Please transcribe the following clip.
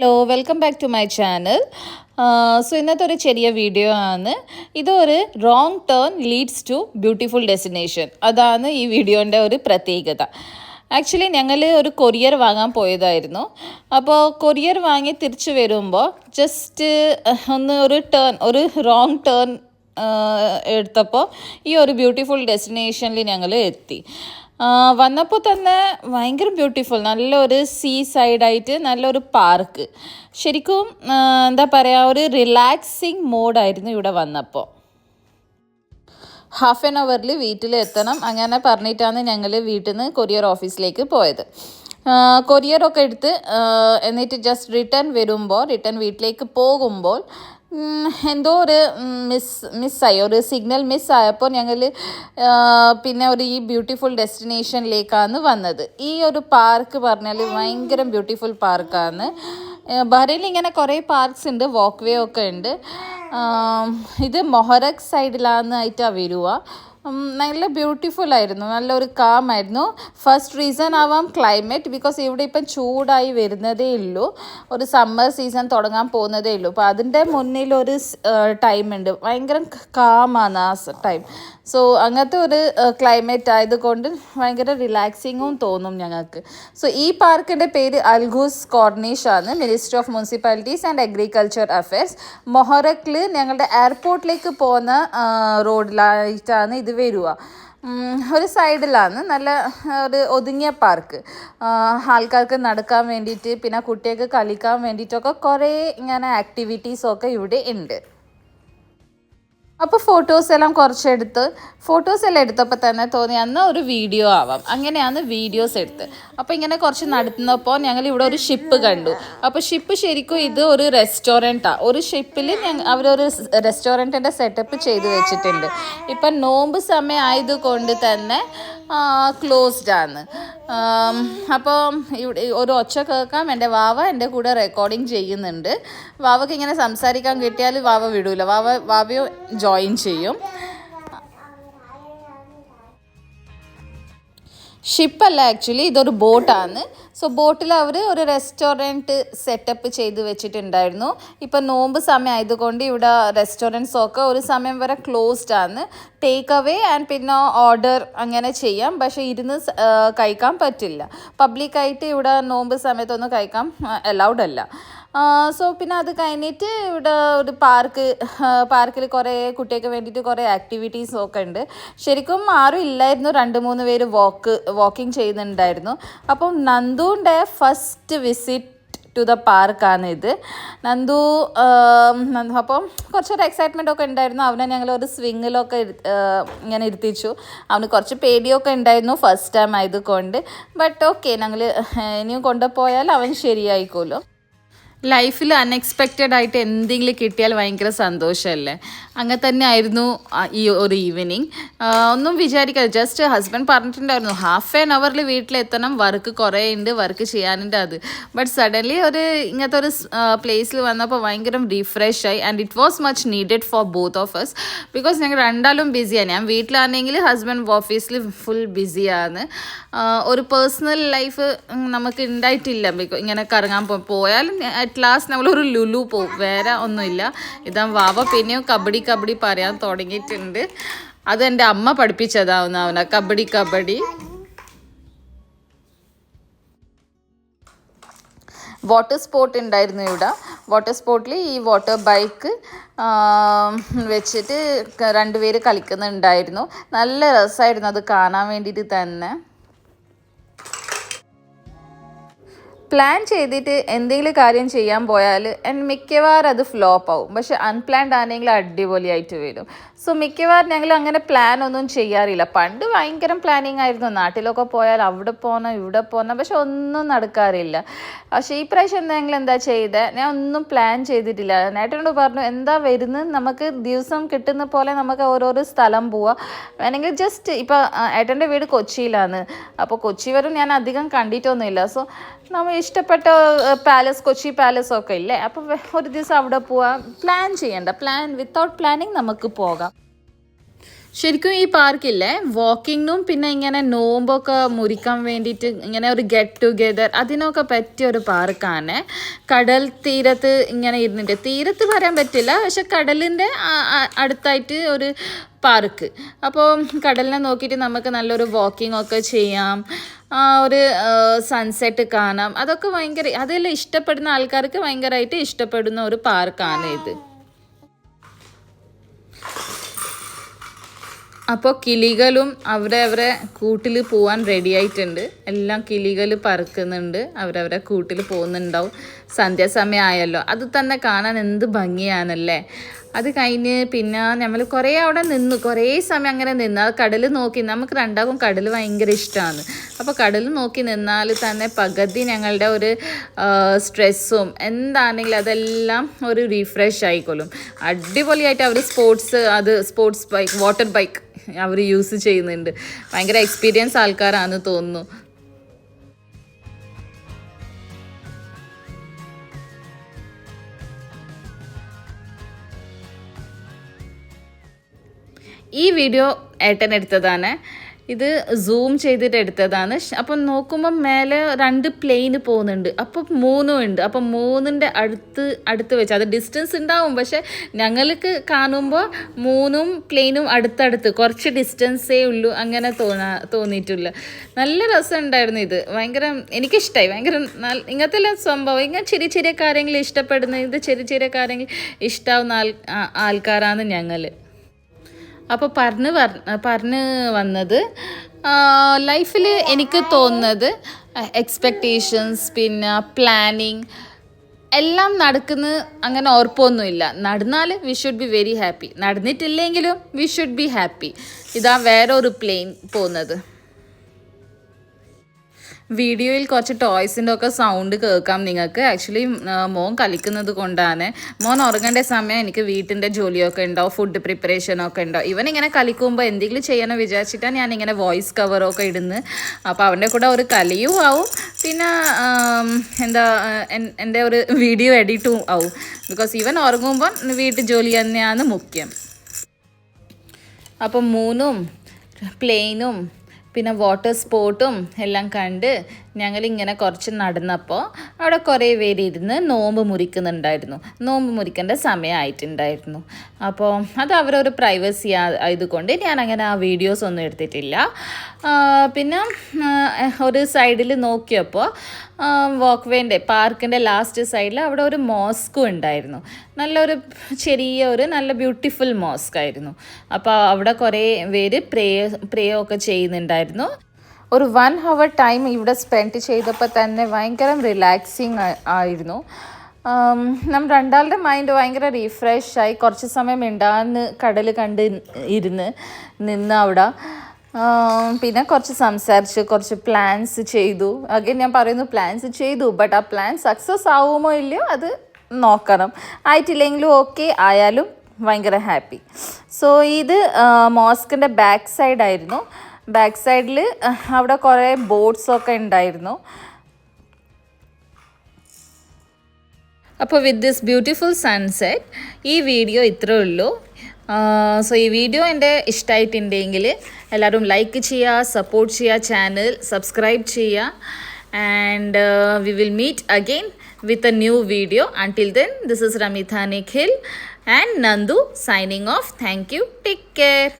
Hello welcome back to my channel. So ഇന്നത്തെ ഒരു ചെറിയ വീഡിയോ ആണ്. ഇതൊരു wrong turn leads to beautiful destination. അതാണ് ഈ വീഡിയോൻ്റെ ഒരു പ്രത്യേകത. ആക്ച്വലി ഞങ്ങൾ ഒരു കൊറിയർ വാങ്ങാൻ പോയതായിരുന്നു. അപ്പോൾ കൊറിയർ വാങ്ങി തിരിച്ചു വരുമ്പോൾ ജസ്റ്റ് ഒരു റോങ് ടേൺ എടുത്തപ്പോൾ ഈ ഒരു ബ്യൂട്ടിഫുൾ ഡെസ്റ്റിനേഷനിൽ ഞങ്ങൾ എത്തി. വന്നപ്പോൾ തന്നെ ഭയങ്കര ബ്യൂട്ടിഫുൾ, നല്ലൊരു സീ സൈഡായിട്ട് നല്ലൊരു പാർക്ക്. ശരിക്കും എന്താ പറയുക, ഒരു റിലാക്സിങ് മോഡായിരുന്നു ഇവിടെ വന്നപ്പോൾ. ഹാഫ് ആൻ അവറിൽ വീട്ടിലെത്തണം അങ്ങനെ പറഞ്ഞിട്ടാണ് ഞങ്ങൾ വീട്ടിൽ നിന്ന് കൊറിയർ ഓഫീസിലേക്ക് പോയത്. കൊറിയറൊക്കെ എടുത്ത് എന്നിട്ട് ജസ്റ്റ് റിട്ടേൺ വീട്ടിലേക്ക് പോകുമ്പോൾ എന്തോ ഒരു മിസ്സായി, ഒരു സിഗ്നൽ മിസ്സായപ്പോൾ ഞങ്ങൾ പിന്നെ ഈ ബ്യൂട്ടിഫുൾ ഡെസ്റ്റിനേഷനിലേക്കാണ് വന്നത്. ഈ ഒരു പാർക്ക് പറഞ്ഞാൽ ഭയങ്കര ബ്യൂട്ടിഫുൾ പാർക്കാണ്. ബഹ്റൈനിൽ ഇങ്ങനെ കുറേ പാർക്സ് ഉണ്ട്, വാക്ക് വേ ഒക്കെ ഉണ്ട്. ഇത് മൊഹറക് സൈഡിലാന്നായിട്ടാണ് വരിക. നല്ല ബ്യൂട്ടിഫുൾ ആയിരുന്നു, നല്ലൊരു കാമായിരുന്നു. ഫസ്റ്റ് റീസൺ ആവാം ക്ലൈമറ്റ്, ബിക്കോസ് ഇവിടെ ഇപ്പം ചൂടായി വരുന്നതേ ഉള്ളൂ, ഒരു സമ്മർ സീസൺ തുടങ്ങാൻ പോകുന്നതേ ഉള്ളൂ. അപ്പോൾ അതിൻ്റെ മുന്നിലൊരു ടൈമുണ്ട്, ഭയങ്കര കാമാണ് ആ ടൈം. സോ അങ്ങനത്തെ ഒരു ക്ലൈമറ്റ് ആയതുകൊണ്ട് ഭയങ്കര റിലാക്സിങ്ങും തോന്നും ഞങ്ങൾക്ക്. സോ ഈ പാർക്കിൻ്റെ പേര് അൽഗൂസ് കോർണിഷ് ആണ്, ministry of municipalities and agriculture affairs. മൊഹറക്കിൽ ഞങ്ങളുടെ എയർപോർട്ടിലേക്ക് പോകുന്ന റോഡിലായിട്ടാണ് ഇത് വരിക. ഒരു സൈഡിലാണ് നല്ല ഒരു ഒതുങ്ങിയ പാർക്ക്. ആൾക്കാർക്ക് നടക്കാൻ വേണ്ടിയിട്ട് പിന്നെ കുട്ടികൾക്ക് കളിക്കാൻ വേണ്ടിയിട്ടൊക്കെ കുറേ ഇങ്ങനെ ആക്ടിവിറ്റീസൊക്കെ ഇവിടെ ഉണ്ട്. അപ്പോൾ ഫോട്ടോസെല്ലാം എടുത്തപ്പോൾ തന്നെ തോന്നി എന്നാൽ ഒരു വീഡിയോ ആവാം. അങ്ങനെയാണ് വീഡിയോസ് എടുത്ത്. അപ്പോൾ ഇങ്ങനെ കുറച്ച് നടത്തുന്നപ്പോൾ ഞങ്ങൾ ഇവിടെ ഒരു ഷിപ്പ് കണ്ടു. അപ്പോൾ ഷിപ്പ് ശരിക്കും ഇത് ഒരു റെസ്റ്റോറൻറ്റാണ്. ഒരു ഷിപ്പിൽ അവരൊരു റെസ്റ്റോറൻറ്റിൻ്റെ സെറ്റപ്പ് ചെയ്ത് വെച്ചിട്ടുണ്ട്. ഇപ്പം നോമ്പ് സമയം ആയതുകൊണ്ട് തന്നെ ക്ലോസ്ഡ് ആണ്. അപ്പോൾ ഇവിടെ ഒരു ഒച്ച കേൾക്കാം. എൻ്റെ വാവ എൻ്റെ കൂടെ റെക്കോർഡിങ് ചെയ്യുന്നുണ്ട്. വാവയ്ക്ക് ഇങ്ങനെ സംസാരിക്കാൻ കിട്ടിയാൽ വാവ വിടൂല, വാവയോ ജോയിൻ ചെയ്യും. ഷിപ്പല്ല, ആക്ച്വലി ഇതൊരു ബോട്ടാണ്. സോ ബോട്ടിൽ അവർ ഒരു റെസ്റ്റോറൻറ്റ് സെറ്റപ്പ് ചെയ്ത് വെച്ചിട്ടുണ്ടായിരുന്നു. ഇപ്പം നോമ്പ് സമയം ആയതുകൊണ്ട് ഇവിടെ റെസ്റ്റോറൻറ്റ്സൊക്കെ ഒരു സമയം വരെ ക്ലോസ്ഡ് ആണ്. ടേക്ക് അവേ ആൻഡ് പിന്നെ ഓർഡർ അങ്ങനെ ചെയ്യാം, പക്ഷേ ഇരുന്ന് കഴിക്കാൻ പറ്റില്ല. പബ്ലിക്കായിട്ട് ഇവിടെ നോമ്പ് സമയത്തൊന്നും കഴിക്കാൻ അലൗഡ് അല്ല. സോ പിന്നെ അത് കഴിഞ്ഞിട്ട് ഇവിടെ ഒരു പാർക്കിൽ കുറേ കുട്ടികൾക്ക് വേണ്ടിയിട്ട് കുറേ ആക്ടിവിറ്റീസൊക്കെ ഉണ്ട്. ശരിക്കും ആരും ഇല്ലായിരുന്നു, 2-3 പേര് വാക്കിംഗ് ചെയ്യുന്നുണ്ടായിരുന്നു. അപ്പം നന്ദുവിൻ്റെ ഫസ്റ്റ് വിസിറ്റ് ടു ദ പാർക്കാണ് ഇത്. അപ്പം കുറച്ചൊരു എക്സൈറ്റ്മെൻ്റ് ഒക്കെ ഉണ്ടായിരുന്നു. അവനെ ഞങ്ങളൊരു സ്വിങ്ങിലൊക്കെ ഇങ്ങനെ ഇരുത്തിച്ചു. അവന് കുറച്ച് പേടിയൊക്കെ ഉണ്ടായിരുന്നു ഫസ്റ്റ് ടൈം ആയതുകൊണ്ട്. ബട്ട് ഓക്കെ, ഞങ്ങൾ ഇനിയും കൊണ്ടുപോയാൽ അവൻ ശരിയായിക്കോളും. ലൈഫിൽ അൺഎക്സ്പെക്റ്റഡ് ആയിട്ട് എന്തെങ്കിലും കിട്ടിയാൽ ഭയങ്കര സന്തോഷമല്ലേ. അങ്ങനെ തന്നെ ആയിരുന്നു ഈ ഒരു ഈവനിങ്. ഒന്നും വിചാരിക്കാതെ ജസ്റ്റ് ഹസ്ബൻഡ് പറഞ്ഞിട്ടുണ്ടായിരുന്നു ഹാഫ് ആൻ അവറിൽ വീട്ടിലെത്തണം, വർക്ക് കുറേ ഉണ്ട്, വർക്ക് ചെയ്യാനുണ്ട് അത്. ബട്ട് സഡൻലി ഇങ്ങനത്തെ ഒരു പ്ലേസിൽ വന്നപ്പോൾ ഭയങ്കര റീഫ്രഷായി. And it was much needed for both of us, because ഞങ്ങൾ രണ്ടാളും ബിസിയാണ്. ഞാൻ വീട്ടിലാണെങ്കിൽ ഹസ്ബൻഡ് ഓഫീസിൽ ഫുൾ ബിസിയാണ്. ഒരു പേഴ്സണൽ ലൈഫ് നമുക്ക് ഉണ്ടായിട്ടില്ല. ഇങ്ങനെ കറങ്ങാൻ പോയാൽ അറ്റ് ലാസ്റ്റ് നമ്മളൊരു ലുലു പോവും, വേറെ ഒന്നുമില്ല. ഇതാ വാവ പിന്നെയും കബഡി പറയാൻ തുടങ്ങിയിട്ടുണ്ട്. അത് എൻ്റെ അമ്മ പഠിപ്പിച്ചതാവുന്ന അവന കബഡി. വാട്ടർ സ്പോർട്ട് ഉണ്ടായിരുന്നു ഇവിടെ. വാട്ടർ സ്പോർട്ടിൽ ഈ വാട്ടർ ബൈക്ക് വെച്ചിട്ട് 2 പേര് കളിക്കുന്നുണ്ടായിരുന്നു. നല്ല രസമായിരുന്നു അത് കാണാൻ വേണ്ടിയിട്ട് തന്നെ. പ്ലാൻ ചെയ്തിട്ട് എന്തെങ്കിലും കാര്യം ചെയ്യാൻ പോയാൽ മിക്കവാറും അത് ഫ്ലോപ്പ് ആവും. പക്ഷെ അൺപ്ലാൻഡ് ആണെങ്കിൽ അടിപൊളിയായിട്ട് വരും. സോ മിക്കവാറും ഞങ്ങൾ അങ്ങനെ പ്ലാൻ ഒന്നും ചെയ്യാറില്ല. പണ്ട് ഭയങ്കര പ്ലാനിങ് ആയിരുന്നു, നാട്ടിലൊക്കെ പോയാൽ അവിടെ പോകണം ഇവിടെ പോകണം, പക്ഷെ ഒന്നും നടക്കാറില്ല. പക്ഷേ ഈ പ്രാവശ്യം ഞങ്ങൾ എന്താ ചെയ്തത്, ഞാൻ ഒന്നും പ്ലാൻ ചെയ്തിട്ടില്ല. നേട്ടനോട് പറഞ്ഞു എന്താ വരുന്നത്, നമുക്ക് ദിവസം കിട്ടുന്ന പോലെ നമുക്ക് ഓരോരോ സ്ഥലം പോവാം, വേണമെങ്കിൽ ജസ്റ്റ് ഇപ്പോൾ ഏട്ടൻ്റെ വീട് കൊച്ചിയിലാണ്. അപ്പോൾ കൊച്ചി വരും ഞാൻ അധികം കണ്ടിട്ടൊന്നുമില്ല. സോ നമ്മൾ ഇഷ്ടപ്പെട്ട കൊച്ചി പാലസ് ഒക്കെ ഇല്ലേ, അപ്പോൾ ഒരു ദിവസം അവിടെ പോവാം. പ്ലാൻ ചെയ്യണ്ട, വിത്തൗട്ട് പ്ലാനിങ് നമുക്ക് പോകാം. ശരിക്കും ഈ പാർക്കില്ലേ വാക്കിങ്ങിനും പിന്നെ ഇങ്ങനെ നോമ്പൊക്കെ മുറിക്കാൻ വേണ്ടിയിട്ട് ഇങ്ങനെ ഒരു ഗെറ്റ് ടുഗെദർ അതിനൊക്കെ പറ്റിയ ഒരു പാർക്കാണ്. കടൽ തീരത്ത് ഇങ്ങനെ ഇരുന്നിട്ട്, തീരത്ത് പറയാൻ പറ്റില്ല, പക്ഷെ കടലിൻ്റെ അടുത്തായിട്ട് ഒരു പാർക്ക്. അപ്പോൾ കടലിനെ നോക്കിയിട്ട് നമുക്ക് നല്ലൊരു വാക്കിംഗ് ഒക്കെ ചെയ്യാം, ഒരു സൺസെറ്റ് കാണാം. അതൊക്കെ ഭയങ്കര, അതെല്ലാം ഇഷ്ടപ്പെടുന്ന ആൾക്കാർക്ക് ഭയങ്കരമായിട്ട് ഇഷ്ടപ്പെടുന്ന ഒരു പാർക്കാണ് ഇത്. അപ്പോൾ കിളികളും അവരവരെ കൂട്ടിൽ പോകാൻ റെഡി ആയിട്ടുണ്ട്. എല്ലാം കിളികൾ പറക്കുന്നുണ്ട്, അവരവരെ കൂട്ടിൽ പോകുന്നുണ്ടാവും. സന്ധ്യാസമയം ആയല്ലോ, അത് തന്നെ കാണാൻ എന്ത് ഭംഗിയാണല്ലേ. അത് കഴിഞ്ഞ് പിന്നെ നമ്മൾ കുറേ അവിടെ നിന്നു, കുറേ സമയം അങ്ങനെ നിന്ന് ആ കടൽ നോക്കി. നമുക്ക് രണ്ടാകും കടൽ ഭയങ്കര ഇഷ്ടമാണ്. അപ്പോൾ കടൽ നോക്കി നിന്നാൽ തന്നെ പകുതി ഞങ്ങളുടെ ഒരു സ്ട്രെസ്സും എന്താണെങ്കിലും അതെല്ലാം ഒരു റീഫ്രഷ് ആയിക്കൊള്ളും. അടിപൊളിയായിട്ട് അവർ സ്പോർട്സ് ബൈക്ക്, വാട്ടർ ബൈക്ക് അവർ യൂസ് ചെയ്യുന്നുണ്ട്. ഭയങ്കര എക്സ്പീരിയൻസ് ആൾക്കാരാണെന്ന് തോന്നുന്നു. ഈ വീഡിയോ ഏട്ടൻ എടുത്തതാണ്. ഇത് സൂം ചെയ്തിട്ട് എടുത്തതാണ്. അപ്പം നോക്കുമ്പം മേലെ 2 പ്ലെയിന് പോകുന്നുണ്ട്, അപ്പം 3 ഉണ്ട്. അപ്പം 3ൻ്റെ അടുത്ത് വെച്ച് അത് ഡിസ്റ്റൻസ് ഉണ്ടാവും, പക്ഷെ ഞങ്ങൾക്ക് കാണുമ്പോൾ 3 പ്ലെയിനും അടുത്തടുത്ത് കുറച്ച് ഡിസ്റ്റൻസേ ഉള്ളൂ. അങ്ങനെ തോന്നിയിട്ടില്ല. നല്ല രസം ഉണ്ടായിരുന്നു. ഇത് ഭയങ്കര എനിക്കിഷ്ടമായി. ഭയങ്കര ഇങ്ങനത്തെ എല്ലാം സംഭവം, ഇങ്ങനെ ചെറിയ ചെറിയ കാര്യങ്ങൾ ഇഷ്ടപ്പെടുന്ന, ഇത് ചെറിയ ചെറിയ കാര്യങ്ങൾ ഇഷ്ടാവുന്ന ആൾക്കാരാണ് ഞങ്ങൾ. അപ്പോൾ പറഞ്ഞ് വന്നത് ലൈഫിൽ എനിക്ക് തോന്നുന്നത് എക്സ്പെക്റ്റേഷൻസ് പിന്നെ പ്ലാനിങ് എല്ലാം നടക്കുന്ന അങ്ങനെ ഉറപ്പൊന്നുമില്ല. നടന്നാൽ we should be very happy, നടന്നിട്ടില്ലെങ്കിലും വി ഷുഡ് ബി ഹാപ്പി. ഇതാ വേറെ ഒരു പ്ലെയിൻ പോകുന്നത്. വീഡിയോയിൽ കുറച്ച് ടോയ്സിൻ്റെ ഒക്കെ സൗണ്ട് കേൾക്കാം നിങ്ങൾക്ക്. ആക്ച്വലി മോൻ കളിക്കുന്നത് കൊണ്ടാണ്. മോൻ ഉറങ്ങേണ്ട സമയം എനിക്ക് വീട്ടിൻ്റെ ജോലിയൊക്കെ ഉണ്ടാവും, ഫുഡ് പ്രിപ്പറേഷനൊക്കെ ഉണ്ടാവും. ഇവനിങ്ങനെ കളിക്കുമ്പോൾ എന്തെങ്കിലും ചെയ്യണം വിചാരിച്ചിട്ടാണ് ഞാനിങ്ങനെ വോയിസ് കവറൊക്കെ ഇടുന്നത്. അപ്പോൾ അവൻ്റെ കൂടെ ഒരു കളിയും ആവും, പിന്നെ എൻ്റെ ഒരു വീഡിയോ എഡിറ്റും ആവും. ബിക്കോസ് ഇവൻ ഉറങ്ങുമ്പോൾ വീട്ടു ജോലി തന്നെയാണ് മുഖ്യം. അപ്പം 3 പ്ലെയിനും പിന്നെ വാട്ടർ സ്പോർട്ടും എല്ലാം കണ്ട് ഞങ്ങളിങ്ങനെ കുറച്ച് നടന്നപ്പോൾ അവിടെ കുറേ പേര് ഇരുന്ന് നോമ്പ് മുറിക്കുന്നുണ്ടായിരുന്നു. നോമ്പ് മുറിക്കേണ്ട സമയമായിട്ടുണ്ടായിരുന്നു. അപ്പോൾ അത് അവരൊരു പ്രൈവസി ആയതുകൊണ്ട് ഞാനങ്ങനെ ആ വീഡിയോസ് ഒന്നും എടുത്തിട്ടില്ല. പിന്നെ ഒരു സൈഡിൽ നോക്കിയപ്പോൾ വാക്ക്വേൻ്റെ പാർക്കിൻ്റെ ലാസ്റ്റ് സൈഡിൽ അവിടെ ഒരു മോസ്കും ഉണ്ടായിരുന്നു. നല്ല ബ്യൂട്ടിഫുൾ മോസ്ക് ആയിരുന്നു. അപ്പോൾ അവിടെ കുറേ പേര് പ്രേ ഒക്കെ ചെയ്യുന്നുണ്ടായിരുന്നു. ഒരു 1 hour ടൈം ഇവിടെ സ്പെൻഡ് ചെയ്തപ്പോൾ തന്നെ ഭയങ്കര റിലാക്സിങ് ആയിരുന്നു. നമ്മൾ രണ്ടാളുടെ മൈൻഡ് ഭയങ്കര റീഫ്രഷായി. കുറച്ച് സമയം ഉണ്ടാകുന്ന കടൽ കണ്ട് നിന്ന് അവിടെ പിന്നെ കുറച്ച് സംസാരിച്ച് കുറച്ച് പ്ലാൻസ് ചെയ്തു. അഗൈൻ ഞാൻ പറയുന്നു പ്ലാൻസ് ചെയ്തു, ബട്ട് ആ പ്ലാൻ സക്സസ് ആവുമോ ഇല്ലയോ അത് നോക്കണം. ആയിട്ടില്ലെങ്കിലും ഓക്കെ, ആയാലും ഭയങ്കര ഹാപ്പി. സോ ഇത് മോസ്കിൻ്റെ ബാക്ക് സൈഡായിരുന്നു. ബാക്ക് സൈഡിൽ അവിടെ കുറേ ബോട്ട്സൊക്കെ ഉണ്ടായിരുന്നു. അപ്പോൾ വിത്ത് ദിസ് ബ്യൂട്ടിഫുൾ സൺസെറ്റ് ഈ വീഡിയോ ഇത്രേ ഉള്ളൂ. സോ ഈ വീഡിയോ എൻ്റെ ഇഷ്ടമായിട്ടുണ്ടെങ്കിൽ എല്ലാവരും ലൈക്ക് ചെയ്യുക, സപ്പോർട്ട് ചെയ്യുക, ചാനൽ സബ്സ്ക്രൈബ് ചെയ്യുക. And we will meet again with a new video. Until then, this is Ramitha Nikhil and Nandu signing off. Thank you. Take care.